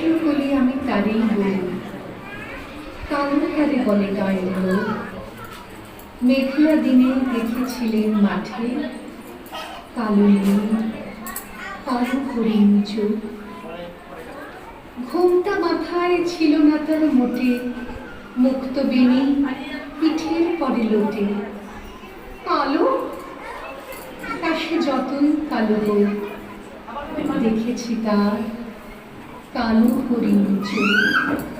কৃষ্ণ বলি আমি তারেই বলি, কালো তারে বলে গায়ের লোক। মেঘলা দিনে দেখেছিলেন মাঠে কালো নীল, কালো হরিণ চোখ। ঘোমটা মাথায় ছিল না তার মোটে, মুক্ত বেনি পিঠের পরে লোটে। কালো পাশে যতই কালো হোক, দেখেছি তার কালো হরিণ চোখ।